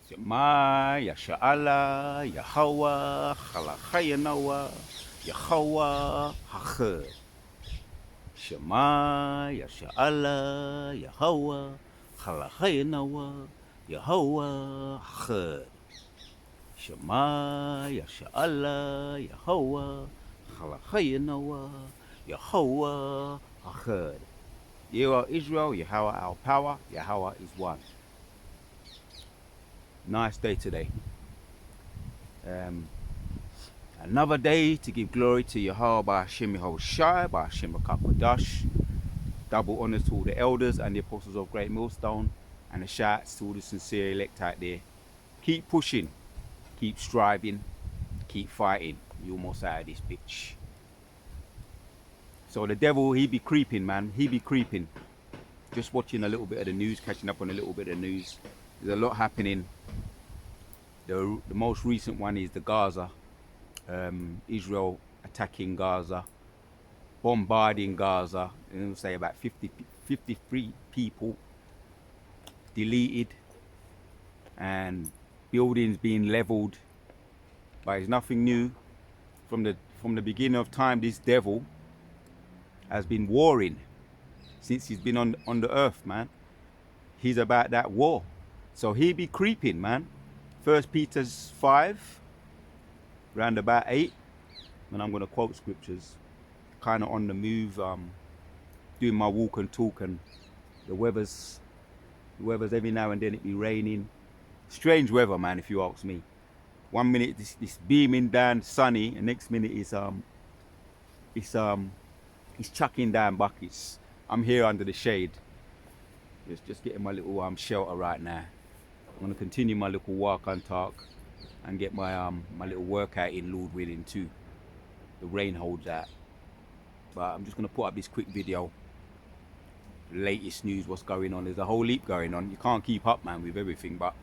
Shema, Yasha'Allah, Yahweh, Chalachayanawa, Yahweh, Hachad. Shema, Yasha'Allah, Yahweh, Chalachayanawa, Yahweh, Hachad. Shema, Yasha'Allah, Yahweh, Chalachayanawa, Yahweh, Hachad. Yahweh Israel, Yahweh our power, Yahweh is one. Nice day today. Another day to give glory to Yahweh by Hashem Yehoshai, by Hashem HaKadosh. Double honors to all the elders and the apostles of Great Millstone, and a shout to all the sincere elect out there. Keep pushing, keep striving, keep fighting. You almost out of this bitch. So the devil, he be creeping, man. He be creeping. Just watching a little bit of the news, catching up on a little bit of the news. There's a lot happening. The most recent one is the Gaza. Israel attacking Gaza, bombarding Gaza. And say about 53 people deleted, and buildings being leveled. But it's nothing new. From the beginning of time, this devil has been warring since he's been on the earth, man. He's about that war. So he be creeping, man. 1 Peter 5, round about 8, and I'm going to quote scriptures, kind of on the move, doing my walk and talk, and the weather's every now and then it be raining. Strange weather, man, if you ask me. 1 minute it's beaming down sunny, and next minute it's chucking down buckets. I'm here under the shade, just getting my little shelter right now. I'm going to continue my little walk and talk and get my my little workout in, Lord willing, too. The rain holds out. But I'm just going to put up this quick video. Latest news, what's going on. There's a whole heap going on. You can't keep up, man, with everything. But,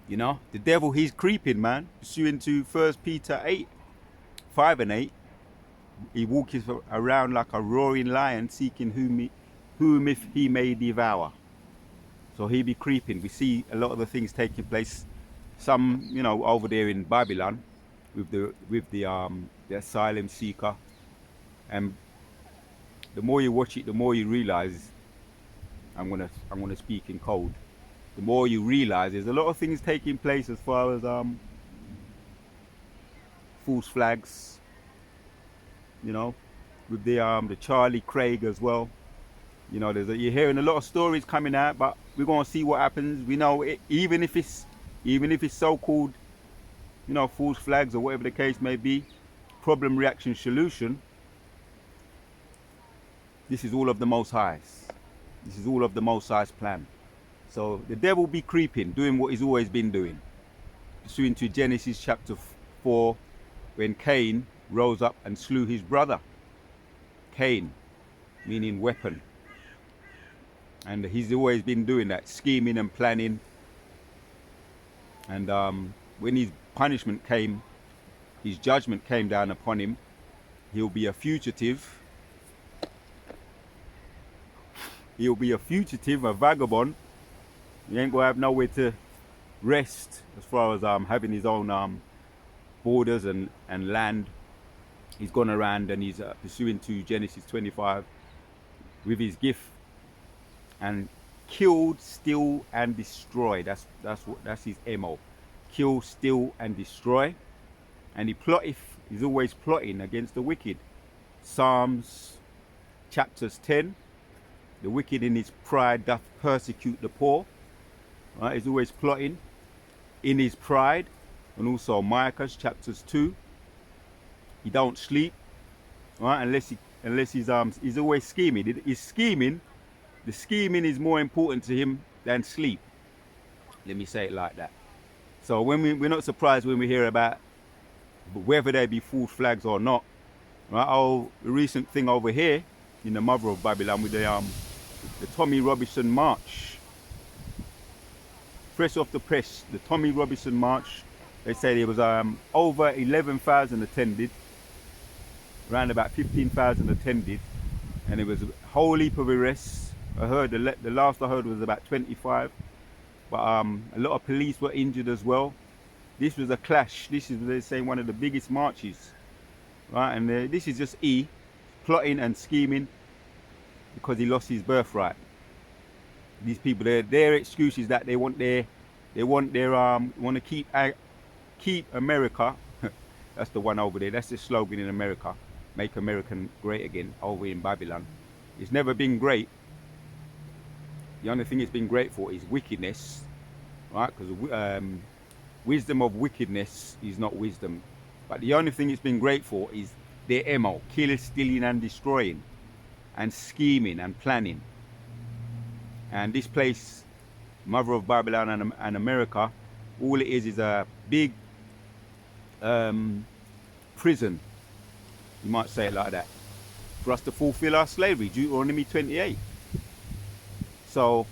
you know, the devil, he's creeping, man. Pursuing to 1 Peter 8, 5 and 8. He walks around like a roaring lion, seeking whom if he may devour. So he be creeping. We see a lot of the things taking place. Some, you know, over there in Babylon, with the asylum seeker. And the more you watch it, the more you realize. I'm gonna speak in code. The more you realize, there's a lot of things taking place as far as false flags. You know, with the Charlie Craig as well. You know, you're hearing a lot of stories coming out, but we're gonna see what happens. We know it, even if it's so-called, you know, false flags or whatever the case may be, problem, reaction, solution. This is all of the Most High's. This is all of the Most High's plan. So the devil be creeping, doing what he's always been doing. Pursuing to Genesis chapter 4, when Cain rose up and slew his brother. Cain, meaning weapon. And he's always been doing that, scheming and planning. And when his punishment came, his judgment came down upon him, he'll be a fugitive. He'll be a fugitive, a vagabond. He ain't gonna have nowhere to rest as far as having his own borders and land. He's gone around and he's pursuing to Genesis 25 with his gift, and killed, steal, and destroy. That's his MO. Kill, steal, and destroy. And he's always plotting against the wicked. Psalms chapters 10. The wicked in his pride doth persecute the poor. Right? He's always plotting in his pride. And also Micah chapters 2. He don't sleep, right? Unless he's always scheming. He's scheming. The scheming is more important to him than sleep. Let me say it like that. So we're not surprised when we hear about whether they be false flags or not. Right? Oh, the recent thing over here in the mother of Babylon with the Tommy Robinson March. Fresh off the press, the Tommy Robinson March. They say there was over 11,000 attended, around about 15,000 attended, and it was a whole heap of arrests. I heard the last I heard was about 25. but a lot of police were injured as well. This was a clash. This is, they're saying, one of the biggest marches, right? And this is just E plotting and scheming because he lost his birthright. These people, their excuse is that they want to keep America. That's the one over there. That's the slogan in America: "Make America great again." Over in Babylon, it's never been great. The only thing it's been great for is wickedness, right? Because wisdom of wickedness is not wisdom. But the only thing it's been great for is their MO: killing, stealing, and destroying, and scheming and planning. And this place, Mother of Babylon and America, all it is a big prison, you might say it like that, for us to fulfill our slavery, Deuteronomy 28. So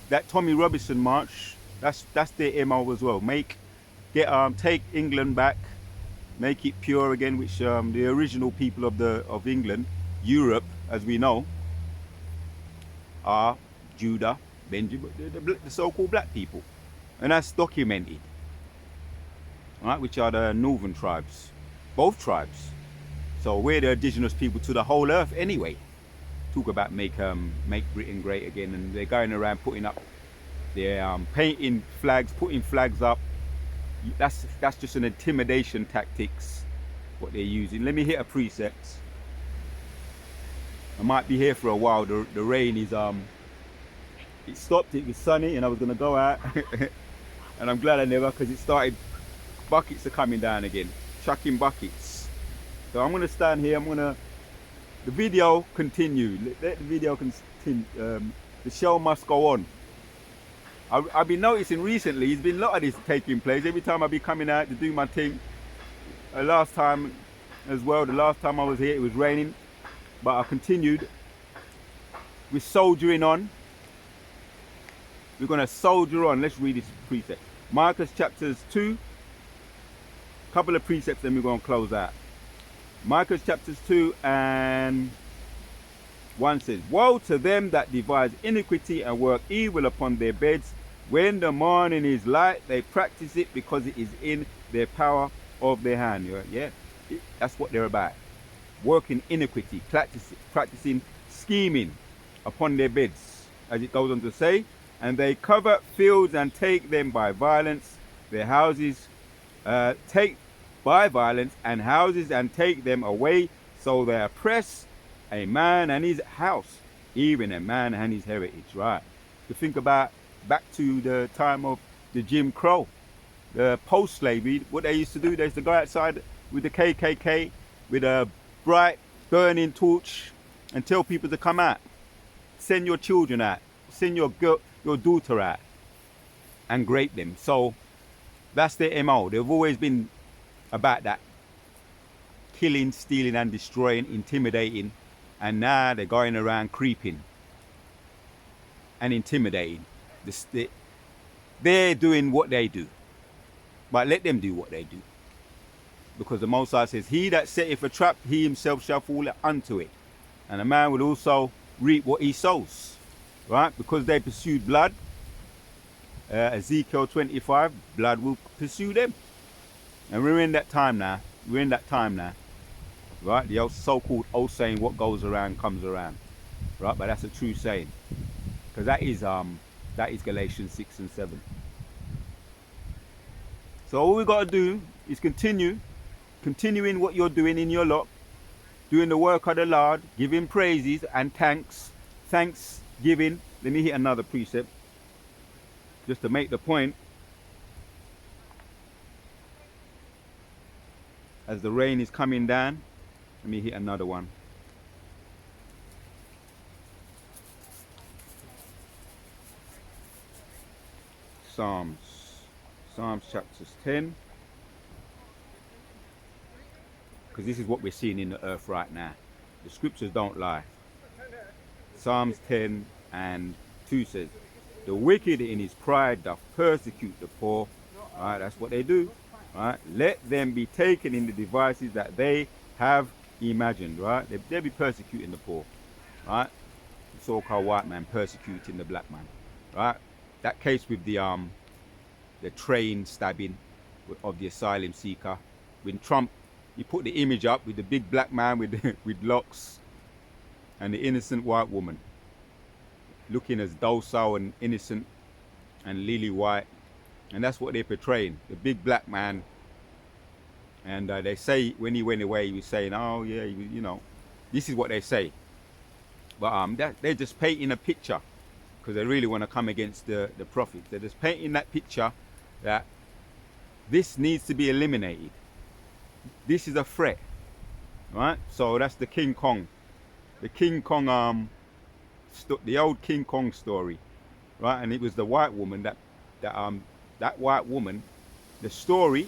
that Tommy Robinson march, that's their MO as well. Take England back, make it pure again, which the original people of England, Europe, as we know, are Judah, Benjamin, the so-called black people, and that's documented, right? Which are the northern tribes, both tribes. So we're the indigenous people to the whole earth anyway. Talk about make Britain great again, and they're going around putting up, they're painting flags, putting flags up. That's just an intimidation tactics what they're using. Let me hit a precept. I might be here for a while. The rain is it stopped. It was sunny, and I was gonna go out, and I'm glad I never, because it started. Buckets are coming down again, chucking buckets. So I'm gonna stand here. The video continue. Let the video continue. The show must go on. I've been noticing recently, there's been a lot of this taking place. Every time I be coming out to do my thing. Last time as well. The last time I was here, it was raining. But I continued with soldiering on. We're going to soldier on. Let's read this precept. Micah chapters 2. Couple of precepts, then we're going to close out. Micah chapters 2 and 1 says, "Woe to them that devise iniquity and work evil upon their beds. When the morning is light, they practice it because it is in their power of their hand." Yeah, that's what they're about. Working iniquity, practicing scheming upon their beds, as it goes on to say, "And they cover fields and take them by violence, their houses take by violence and houses and take them away, so they oppress a man and his house, even a man and his heritage." Right? To think about back to the time of the Jim Crow, the post-slavery, what they used to do, they used to go outside with the KKK with a bright burning torch and tell people to come out, send your children out, send your daughter out, and grape them. So that's their MO. They've always been about that, killing, stealing, and destroying, intimidating, and now they're going around creeping and intimidating. They're doing what they do, but let them do what they do, because the Most High says, "He that setteth a trap, he himself shall fall unto it, and a man will also reap what he sows." Right? Because they pursued blood, Ezekiel 25, blood will pursue them. And we're in that time now. Right? The so-called old saying, "What goes around comes around." Right? But that's a true saying, because that is Galatians 6 and 7. So all we got to do is continuing what you're doing in your lot, doing the work of the Lord, giving praises and thanksgiving. Let me hit another precept just to make the point. As the rain is coming down, let me hit another one. Psalms chapters 10. Because this is what we're seeing in the earth right now. The scriptures don't lie. Psalms 10 and 2 says, "The wicked in his pride doth persecute the poor." Right, that's what they do. Right, let them be taken in the devices that they have imagined. Right, they be persecuting the poor. Right, the so-called white man persecuting the black man. Right, that case with the train stabbing of the asylum seeker, when Trump, he put the image up with the big black man with with locks and the innocent white woman looking as docile and innocent and lily white, and that's what they're portraying, the big black man. And they say when he went away, he was saying, "Oh yeah, you know," this is what they say. But they're just painting a picture because they really want to come against the prophets. They're just painting that picture that this needs to be eliminated. This is a threat, right? So that's the King Kong, the old King Kong story, right? And it was the white woman that white woman. The story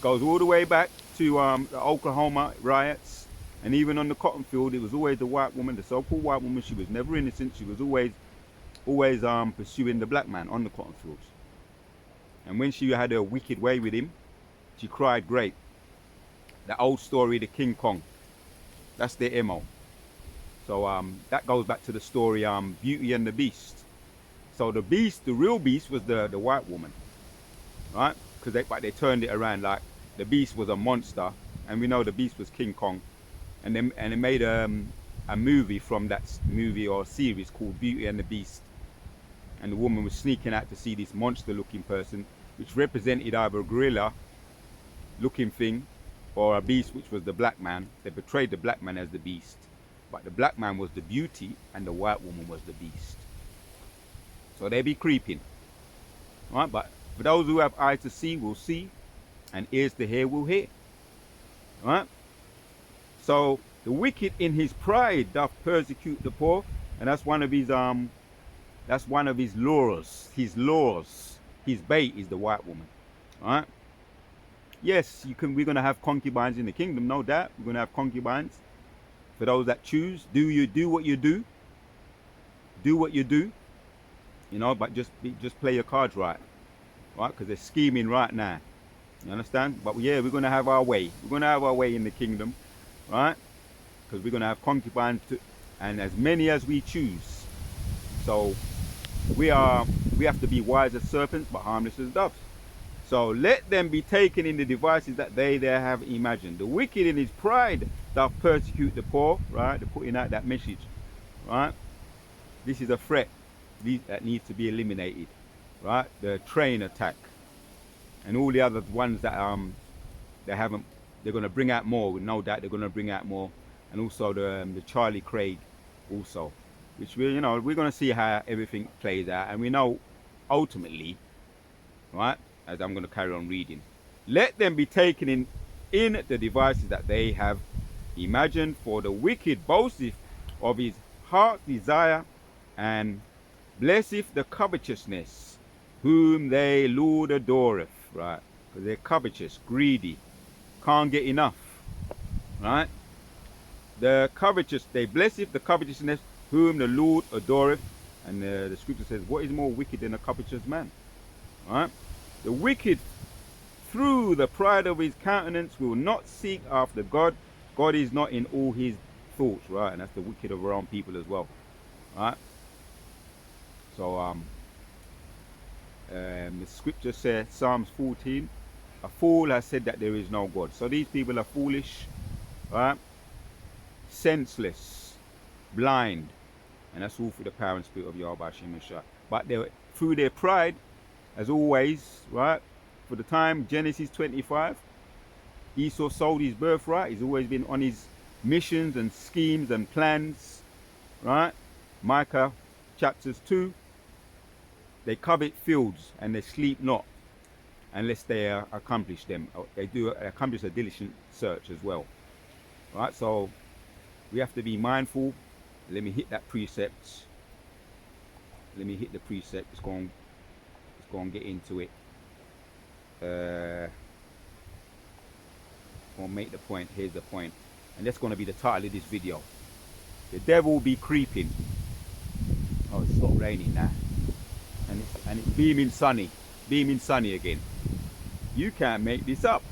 goes all the way back to the Oklahoma riots, and even on the cotton field, it was always the white woman, the so-called white woman. She was never innocent. She was always pursuing the black man on the cotton fields. And when she had a wicked way with him, she cried grape. The old story, the King Kong. That's their MO. So that goes back to the story Beauty and the Beast. So the beast, the real beast, was the white woman, right? Because they turned it around, like the beast was a monster, and we know the beast was King Kong, and they made a movie from that movie or series called Beauty and the Beast, and the woman was sneaking out to see this monster-looking person, which represented either a gorilla looking thing or a beast, which was the black man. They portrayed the black man as the beast, but the black man was the beauty and the white woman was the beast. So they be creeping, right? But for those who have eyes to see will see, and ears to hear will hear, right? So the wicked in his pride doth persecute the poor, and that's one of his lures. His bait is the white woman, right? Yes, we're gonna have concubines in the kingdom, no doubt. We're gonna have concubines for those that choose. Do what you do, you know, but just play your cards right, because they're scheming right now, you understand? But yeah, we're gonna have our way. We're gonna have our way in the kingdom, right? Because we're gonna have concubines and as many as we choose. So we have to be wise as serpents but harmless as doves. So let them be taken in the devices that they have imagined. The wicked in his pride doth persecute the poor, right? They're putting out that message, right? This is a threat that needs to be eliminated, right? The train attack and all the other ones that they're going to bring out more. With no doubt they're going to bring out more, and also the Charlie Craig also, which we're going to see how everything plays out, and we know ultimately, right, as I'm going to carry on reading, let them be taken in the devices that they have imagined, for the wicked boasteth of his heart's desire, and blesseth the covetousness whom they lord adoreth, right? Because they're covetous, greedy, can't get enough, right? The covetous, they blesseth the covetousness whom the Lord adoreth, and the scripture says, what is more wicked than a covetous man, right? The wicked through the pride of his countenance will not seek after God. God is not in all his thoughts, right? And that's the wicked of our own people as well, right? So the scripture says, Psalms 14, a fool has said that there is no God. So these people are foolish, right? Senseless, blind, and that's all for the power and spirit of Yahweh Shem Shah. But through their pride, as always, right? For the time, Genesis 25, Esau sold his birthright. He's always been on his missions and schemes and plans, right? Micah chapters 2, they covet fields and they sleep not unless they accomplish them. They do accomplish a diligent search as well, right? So we have to be mindful. Let me hit that precept. Let me hit the precept. Let's go and get into it. Gonna make the point. Here's the point, and that's gonna be the title of this video. The devil be creeping. Oh, it's stopped raining now, and it's beaming sunny again. You can't make this up.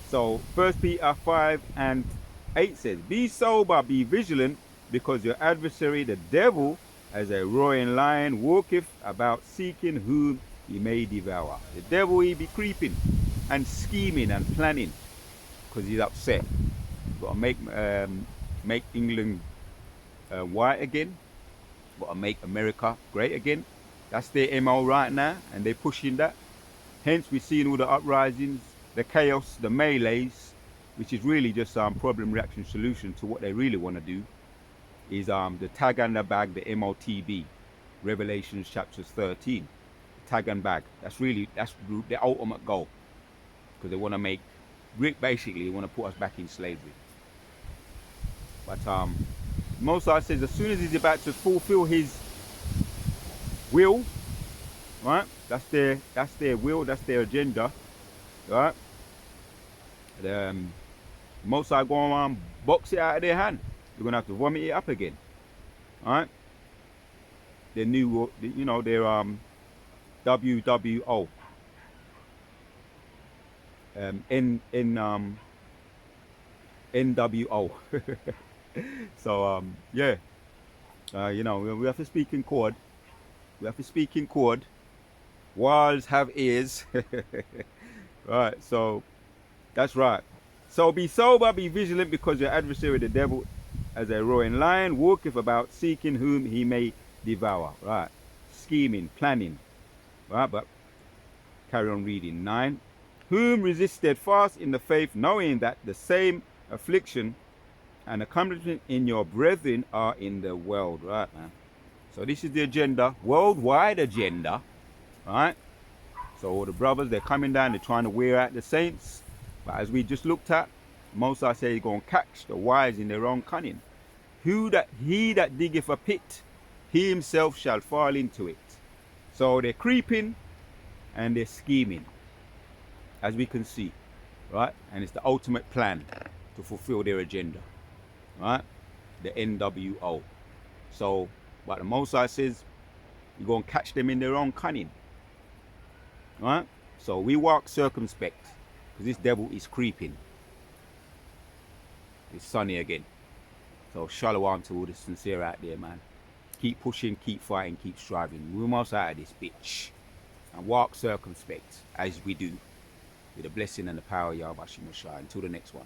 So 1 Peter 5:8 says, be sober, be vigilant, because your adversary the devil as a roaring lion walketh about seeking whom he may devour. The devil he be creeping and scheming and planning because he's upset. Got to make England white again. Got to make America great again. That's their MO right now, and they're pushing that. Hence, we're seeing all the uprisings, the chaos, the melees, which is really just problem, reaction, solution to what they really want to do. Is the tag and the bag, the MOTB, Revelations chapters 13. Tag and bag. That's the ultimate goal, because they want to make, basically, they want to put us back in slavery. But Moses says as soon as he's about to fulfill his will, right? That's their will. That's their agenda, right? Moses go on box it out of their hand. They're gonna have to vomit it up again, right? Their new, their WWO, NWO. So yeah, we have to speak in chord. We have to speak in chord. Walls have ears. Right, so that's right. So be sober, be vigilant, because your adversary the devil, as a roaring lion, walketh about seeking whom he may devour. Right, scheming, planning. Right, but carry on reading. 9. Whom resist steadfast in the faith, knowing that the same affliction and accomplishment in your brethren are in the world. Right, man. So this is the agenda, worldwide agenda. Right. So all the brothers, they're coming down, they're trying to wear out the saints. But as we just looked at, Moses said he's going to catch the wise in their own cunning. He that diggeth a pit, he himself shall fall into it. So they're creeping and they're scheming, as we can see, right? And it's the ultimate plan to fulfill their agenda, right? The NWO. So, but the Moses says, you're going to catch them in their own cunning, right? So we walk circumspect, because this devil is creeping. It's sunny again. So shalom to all the sincere out there, man. Keep pushing, keep fighting, keep striving. We must out of this bitch. And walk circumspect, as we do, with the blessing and the power of Yahweh Shai. Until the next one.